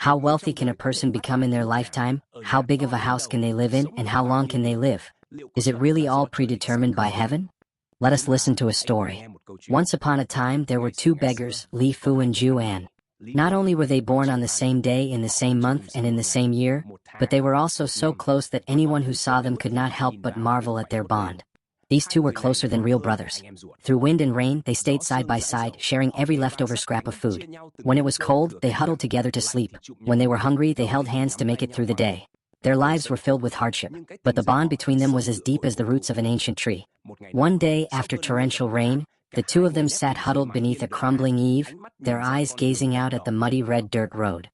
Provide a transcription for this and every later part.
How wealthy can a person become in their lifetime? How big of a house can they live in, and how long can they live? Is it really all predetermined by heaven? Let us listen to a story. Once upon a time, there were two beggars, Lee Phu and Ju Ann. Not only were they born on the same day, in the same month, and in the same year, but they were also so close that anyone who saw them could not help but marvel at their bond. These two were closer than real brothers. Through wind and rain, they stayed side by side, sharing every leftover scrap of food. When it was cold, they huddled together to sleep. When they were hungry, they held hands to make it through the day. Their lives were filled with hardship, but the bond between them was as deep as the roots of an ancient tree. One day, after torrential rain, the two of them sat huddled beneath a crumbling eave, their eyes gazing out at the muddy red dirt road.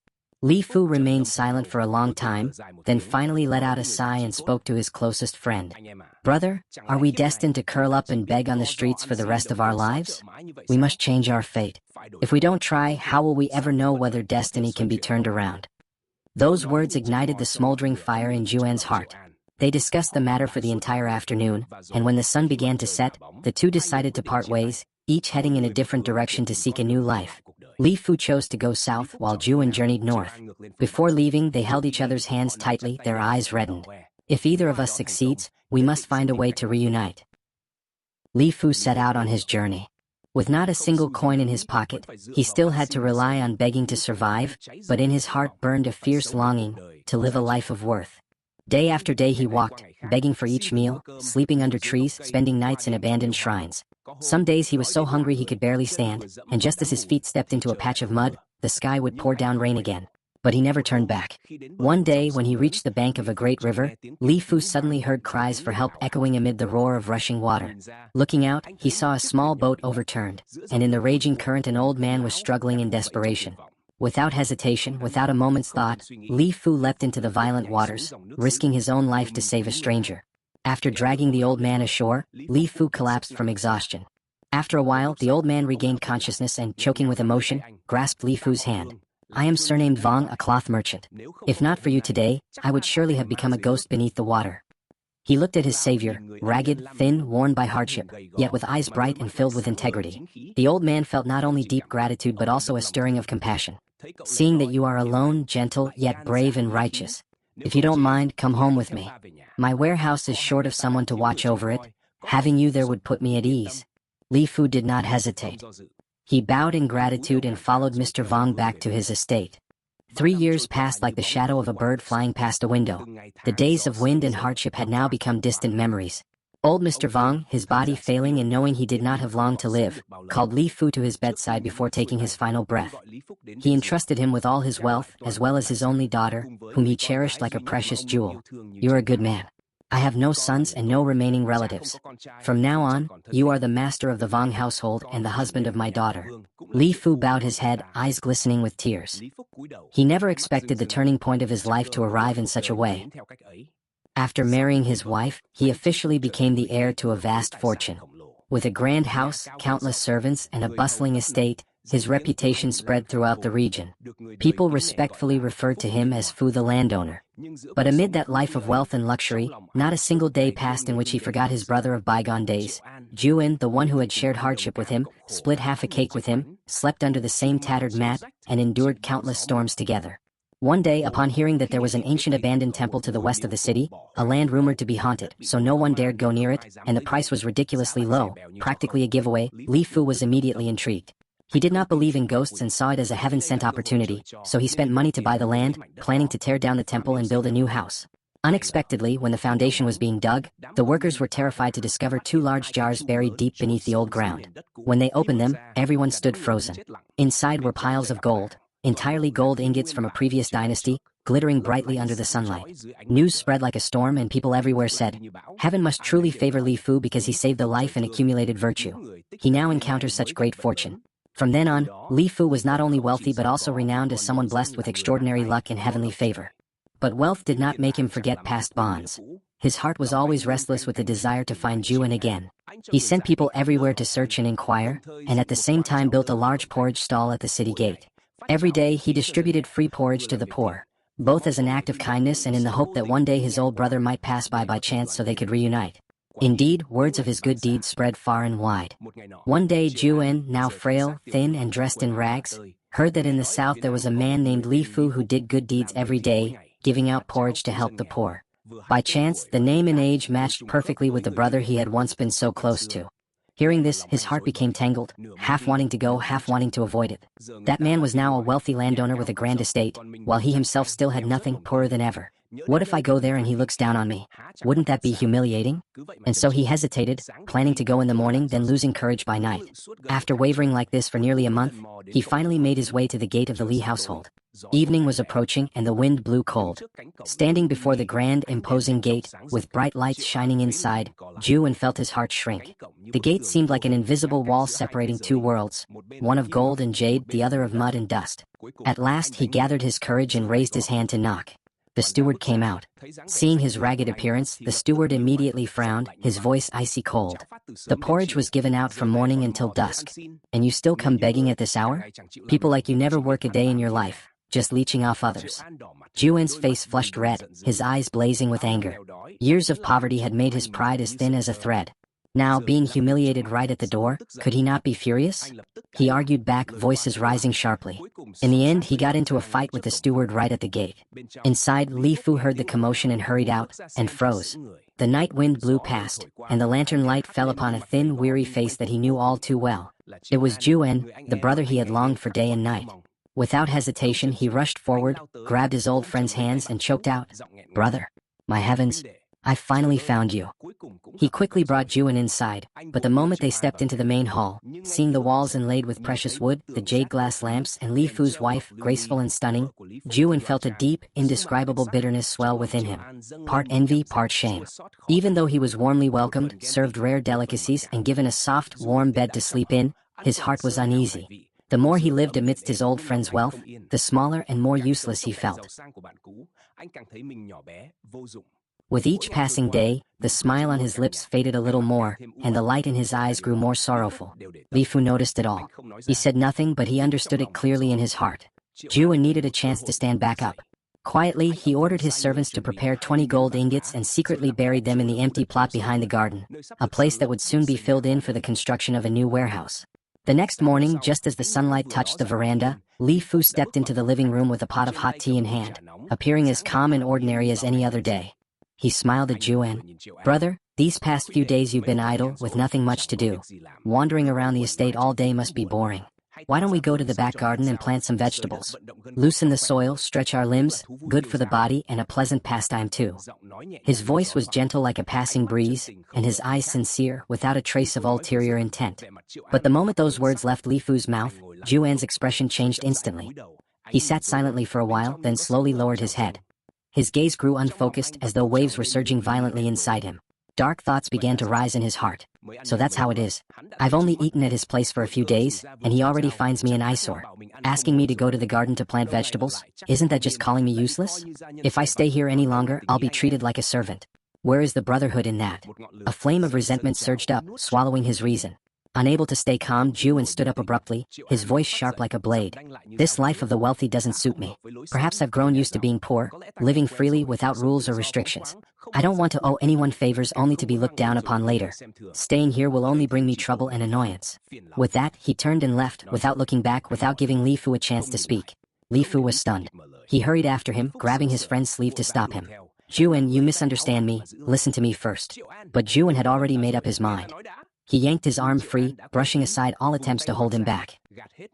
Lee Phu remained silent for a long time, then finally let out a sigh and spoke to his closest friend. "Brother, are we destined to curl up and beg on the streets for the rest of our lives? We must change our fate. If we don't try, how will we ever know whether destiny can be turned around?" Those words ignited the smoldering fire in Ju Ann's heart. They discussed the matter for the entire afternoon, and when the sun began to set, the two decided to part ways, each heading in a different direction to seek a new life. Lee Phu chose to go south, while Ju Ann journeyed north. Before leaving, they held each other's hands tightly, their eyes reddened. "If either of us succeeds, we must find a way to reunite." Lee Phu set out on his journey. With not a single coin in his pocket, he still had to rely on begging to survive, but in his heart burned a fierce longing to live a life of worth. Day after day he walked, begging for each meal, sleeping under trees, spending nights in abandoned shrines. Some days he was so hungry he could barely stand, and just as his feet stepped into a patch of mud, the sky would pour down rain again. But he never turned back. One day, when he reached the bank of a great river, Lee Phu suddenly heard cries for help echoing amid the roar of rushing water. Looking out, he saw a small boat overturned, and in the raging current an old man was struggling in desperation. Without hesitation, without a moment's thought, Lee Phu leapt into the violent waters, risking his own life to save a stranger. After dragging the old man ashore, Lee Phu collapsed from exhaustion. After a while, the old man regained consciousness and, choking with emotion, grasped Lee Phu's hand. "I am surnamed Vong, a cloth merchant. If not for you today, I would surely have become a ghost beneath the water." He looked at his savior, ragged, thin, worn by hardship, yet with eyes bright and filled with integrity. The old man felt not only deep gratitude but also a stirring of compassion. "Seeing that you are alone, gentle, yet brave and righteous, if you don't mind, come home with me. My warehouse is short of someone to watch over it. Having you there would put me at ease." Lee Phu did not hesitate. He bowed in gratitude and followed Mr. Vong back to his estate. 3 years passed like the shadow of a bird flying past a window. The days of wind and hardship had now become distant memories. Old Mr. Vong, his body failing and knowing he did not have long to live, called Lee Phu to his bedside before taking his final breath. He entrusted him with all his wealth, as well as his only daughter, whom he cherished like a precious jewel. "You're a good man. I have no sons and no remaining relatives. From now on, you are the master of the Vong household and the husband of my daughter." Lee Phu bowed his head, eyes glistening with tears. He never expected the turning point of his life to arrive in such a way. After marrying his wife, he officially became the heir to a vast fortune. With a grand house, countless servants, and a bustling estate, his reputation spread throughout the region. People respectfully referred to him as Phu the landowner. But amid that life of wealth and luxury, not a single day passed in which he forgot his brother of bygone days. Ju Ann, the one who had shared hardship with him, split half a cake with him, slept under the same tattered mat, and endured countless storms together. One day, upon hearing that there was an ancient abandoned temple to the west of the city, a land rumored to be haunted, so no one dared go near it, and the price was ridiculously low, practically a giveaway, Lee Phu was immediately intrigued. He did not believe in ghosts and saw it as a heaven-sent opportunity, so he spent money to buy the land, planning to tear down the temple and build a new house. Unexpectedly, when the foundation was being dug, the workers were terrified to discover 2 large jars buried deep beneath the old ground. When they opened them, everyone stood frozen. Inside were piles of gold, entirely gold ingots from a previous dynasty, glittering brightly under the sunlight. News spread like a storm and people everywhere said, "Heaven must truly favor Lee Phu because he saved the life and accumulated virtue. He now encounters such great fortune." From then on, Lee Phu was not only wealthy but also renowned as someone blessed with extraordinary luck and heavenly favor. But wealth did not make him forget past bonds. His heart was always restless with the desire to find Ju Ann again. He sent people everywhere to search and inquire, and at the same time built a large porridge stall at the city gate. Every day he distributed free porridge to the poor, both as an act of kindness and in the hope that one day his old brother might pass by chance so they could reunite. Indeed, words of his good deeds spread far and wide. One day Ju Ann, now frail, thin, and dressed in rags, Heard that in the South there was a man named Lee Phu who did good deeds every day, giving out porridge to help the poor. By chance, the name and age matched perfectly with the brother he had once been so close to. Hearing this, his heart became tangled, half wanting to go, half wanting to avoid it. That man was now a wealthy landowner with a grand estate, while he himself still had nothing, poorer than ever. What if I go there and he looks down on me? Wouldn't that be humiliating? And so he hesitated, planning to go in the morning, then losing courage by night. After wavering like this for nearly a month, he finally made his way to the gate of the Lee household. Evening was approaching and the wind blew cold. Standing before the grand, imposing gate, with bright lights shining inside, Ju Ann felt his heart shrink. The gate seemed like an invisible wall separating two worlds, one of gold and jade, the other of mud and dust. At last he gathered his courage and raised his hand to knock. The steward came out. Seeing his ragged appearance, the steward immediately frowned, his voice icy cold. The porridge was given out from morning until dusk. And you still come begging at this hour? People like you never work a day in your life, just leeching off others. Ju Ann's face flushed red, his eyes blazing with anger. Years of poverty had made his pride as thin as a thread. Now, being humiliated right at the door, could he not be furious? He argued back, voices rising sharply. In the end, he got into a fight with the steward right at the gate. Inside, Lee Phu heard the commotion and hurried out, and froze. The night wind blew past, and the lantern light fell upon a thin, weary face that he knew all too well. It was Ju Ann, the brother he had longed for day and night. Without hesitation, he rushed forward, grabbed his old friend's hands and choked out, "Brother, my heavens, I finally found you." He quickly brought Ju Ann inside, but the moment they stepped into the main hall, seeing the walls inlaid with precious wood, the jade glass lamps, and Lee Phu's wife, graceful and stunning, Ju Ann felt a deep, indescribable bitterness swell within him. Part envy, part shame. Even though he was warmly welcomed, served rare delicacies, and given a soft, warm bed to sleep in, his heart was uneasy. The more he lived amidst his old friend's wealth, the smaller and more useless he felt. With each passing day, the smile on his lips faded a little more, and the light in his eyes grew more sorrowful. Lee Phu noticed it all. He said nothing, but he understood it clearly in his heart. Ju Ann needed a chance to stand back up. Quietly, he ordered his servants to prepare 20 gold ingots and secretly buried them in the empty plot behind the garden, a place that would soon be filled in for the construction of a new warehouse. The next morning, just as the sunlight touched the veranda, Lee Phu stepped into the living room with a pot of hot tea in hand, appearing as calm and ordinary as any other day. He smiled at Ju Ann. "Brother, these past few days you've been idle, with nothing much to do. Wandering around the estate all day must be boring. Why don't we go to the back garden and plant some vegetables? Loosen the soil, stretch our limbs, good for the body and a pleasant pastime too." His voice was gentle like a passing breeze, and his eyes sincere, without a trace of ulterior intent. But the moment those words left Lee Phu's mouth, Ju Ann's expression changed instantly. He sat silently for a while, then slowly lowered his head. His gaze grew unfocused, as though waves were surging violently inside him. Dark thoughts began to rise in his heart. So that's how it is. I've only eaten at his place for a few days, and he already finds me an eyesore. Asking me to go to the garden to plant vegetables, isn't that just calling me useless? If I stay here any longer, I'll be treated like a servant. Where is the brotherhood in that? A flame of resentment surged up, swallowing his reason. Unable to stay calm, Ju Ann stood up abruptly, his voice sharp like a blade. "This life of the wealthy doesn't suit me. Perhaps I've grown used to being poor, living freely without rules or restrictions. I don't want to owe anyone favors only to be looked down upon later. Staying here will only bring me trouble and annoyance." With that, he turned and left, without looking back, without giving Lee Phu a chance to speak. Lee Phu was stunned. He hurried after him, grabbing his friend's sleeve to stop him. "Ju Ann, you misunderstand me. Listen to me first." But Ju Ann had already made up his mind. He yanked his arm free, brushing aside all attempts to hold him back.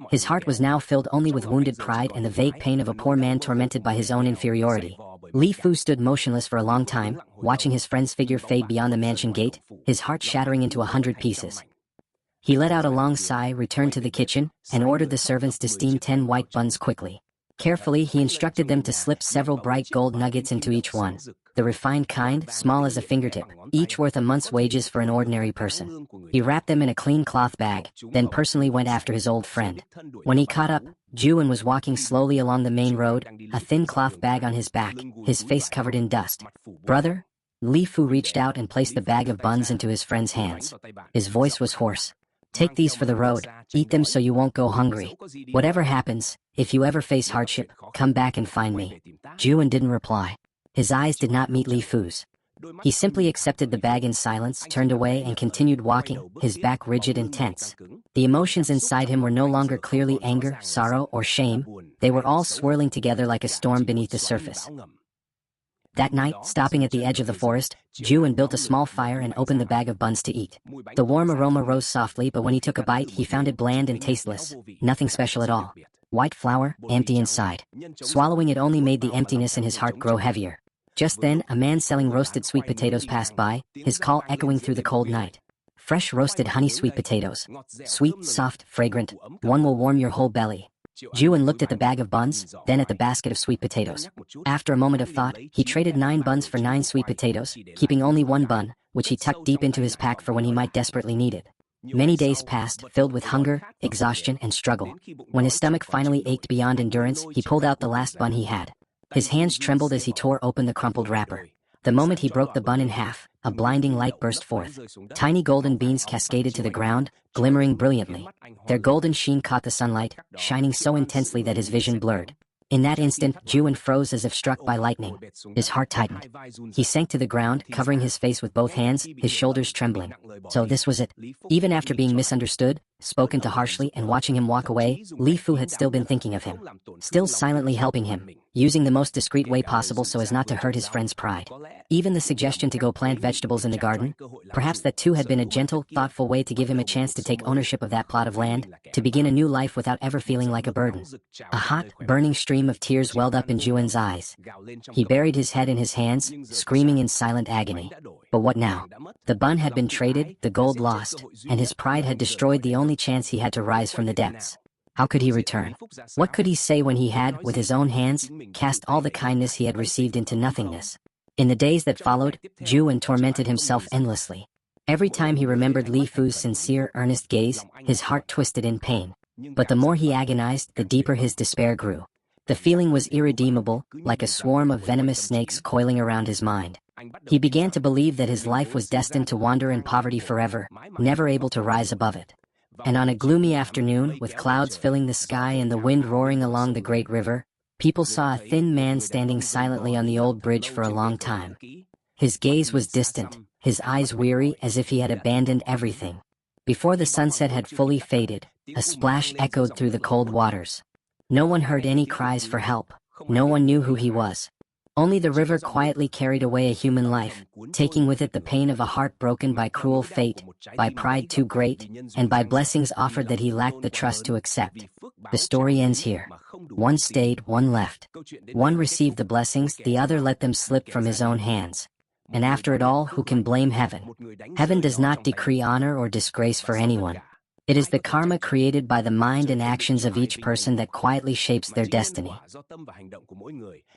His heart was now filled only with wounded pride and the vague pain of a poor man tormented by his own inferiority. Lee Phu stood motionless for a long time, watching his friend's figure fade beyond the mansion gate, his heart shattering into 100 pieces. He let out a long sigh, returned to the kitchen, and ordered the servants to steam 10 white buns quickly. Carefully, he instructed them to slip several bright gold nuggets into each one, the refined kind, small as a fingertip, each worth a month's wages for an ordinary person. He wrapped them in a clean cloth bag, then personally went after his old friend. When he caught up, Ju Ann was walking slowly along the main road, a thin cloth bag on his back, his face covered in dust. "Brother?" Lee Phu reached out and placed the bag of buns into his friend's hands. His voice was hoarse. "Take these for the road, eat them so you won't go hungry. Whatever happens, if you ever face hardship, come back and find me." Ju Ann didn't reply. His eyes did not meet Lee Phu's. He simply accepted the bag in silence, turned away, and continued walking, his back rigid and tense. The emotions inside him were no longer clearly anger, sorrow, or shame. They were all swirling together like a storm beneath the surface. That night, stopping at the edge of the forest, Ju Ann built a small fire and opened the bag of buns to eat. The warm aroma rose softly, but when he took a bite, he found it bland and tasteless. Nothing special at all. White flour, empty inside. Swallowing it only made the emptiness in his heart grow heavier. Just then, a man selling roasted sweet potatoes passed by, his call echoing through the cold night. Fresh roasted honey sweet potatoes. Sweet, soft, fragrant. One will warm your whole belly. Ju Ann looked at the bag of buns, then at the basket of sweet potatoes. After a moment of thought, he traded 9 buns for 9 sweet potatoes, keeping only 1 bun, which he tucked deep into his pack for when he might desperately need it. Many days passed, filled with hunger, exhaustion, and struggle. When his stomach finally ached beyond endurance, he pulled out the last bun he had. His hands trembled as he tore open the crumpled wrapper. The moment he broke the bun in half, a blinding light burst forth. Tiny golden beans cascaded to the ground, glimmering brilliantly. Their golden sheen caught the sunlight, shining so intensely that his vision blurred. In that instant, Ju Ann froze as if struck by lightning. His heart tightened. He sank to the ground, covering his face with both hands, his shoulders trembling. So this was it. Even after being misunderstood, spoken to harshly, and watching him walk away, Lee Phu had still been thinking of him. Still silently helping him, using the most discreet way possible so as not to hurt his friend's pride. Even the suggestion to go plant vegetables in the garden, perhaps that too had been a gentle, thoughtful way to give him a chance to take ownership of that plot of land, to begin a new life without ever feeling like a burden. A hot, burning stream of tears welled up in Ju Ann's eyes. He buried his head in his hands, screaming in silent agony. But what now? The bun had been traded, the gold lost, and his pride had destroyed the only chance he had to rise from the depths. How could he return? What could he say when he had, with his own hands, cast all the kindness he had received into nothingness? In the days that followed, Ju Ann tormented himself endlessly. Every time he remembered Lee Phu's sincere, earnest gaze, his heart twisted in pain. But the more he agonized, the deeper his despair grew. The feeling was irredeemable, like a swarm of venomous snakes coiling around his mind. He began to believe that his life was destined to wander in poverty forever, never able to rise above it. And on a gloomy afternoon, with clouds filling the sky and the wind roaring along the great river, people saw a thin man standing silently on the old bridge for a long time. His gaze was distant, his eyes weary, as if he had abandoned everything. Before the sunset had fully faded, a splash echoed through the cold waters. No one heard any cries for help. No one knew who he was. Only the river quietly carried away a human life, taking with it the pain of a heart broken by cruel fate, by pride too great, and by blessings offered that he lacked the trust to accept. The story ends here. One stayed, one left. One received the blessings, the other let them slip from his own hands. And after it all, who can blame heaven? Heaven does not decree honor or disgrace for anyone. It is the karma created by the mind and actions of each person that quietly shapes their destiny.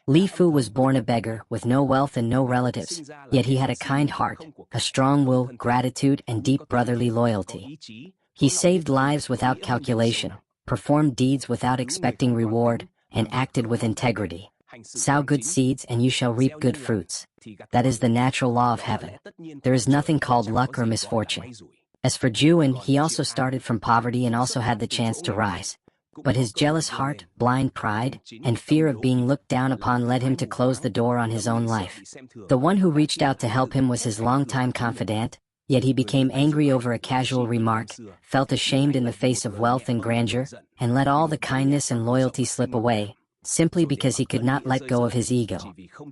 Lee Phu was born a beggar, with no wealth and no relatives, yet he had a kind heart, a strong will, gratitude, and deep brotherly loyalty. He saved lives without calculation, performed deeds without expecting reward, and acted with integrity. Sow good seeds and you shall reap good fruits. That is the natural law of heaven. There is nothing called luck or misfortune. As for Ju Ann, he also started from poverty and also had the chance to rise. But his jealous heart, blind pride, and fear of being looked down upon led him to close the door on his own life. The one who reached out to help him was his longtime confidant, yet he became angry over a casual remark, felt ashamed in the face of wealth and grandeur, and let all the kindness and loyalty slip away, simply because he could not let go of his ego.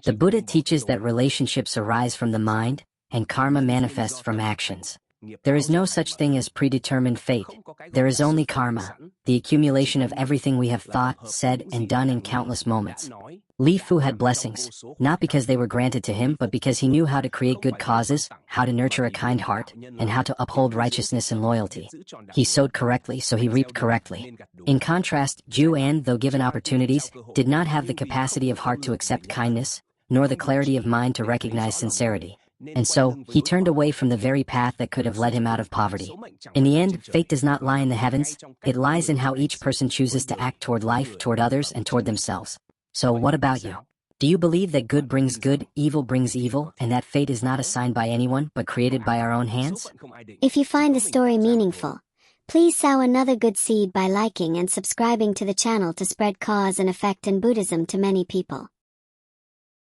The Buddha teaches that relationships arise from the mind, and karma manifests from actions. There is no such thing as predetermined fate. There is only karma, the accumulation of everything we have thought, said, and done in countless moments. Lee Phu had blessings, not because they were granted to him, but because he knew how to create good causes, how to nurture a kind heart, and how to uphold righteousness and loyalty. He sowed correctly, so he reaped correctly. In contrast, Ju Ann, though given opportunities, did not have the capacity of heart to accept kindness, nor the clarity of mind to recognize sincerity. And so, he turned away from the very path that could have led him out of poverty. In the end, fate does not lie in the heavens, it lies in how each person chooses to act toward life, toward others, and toward themselves. So what about you? Do you believe that good brings good, evil brings evil, and that fate is not assigned by anyone, but created by our own hands? If you find the story meaningful, please sow another good seed by liking and subscribing to the channel to spread cause and effect in Buddhism to many people.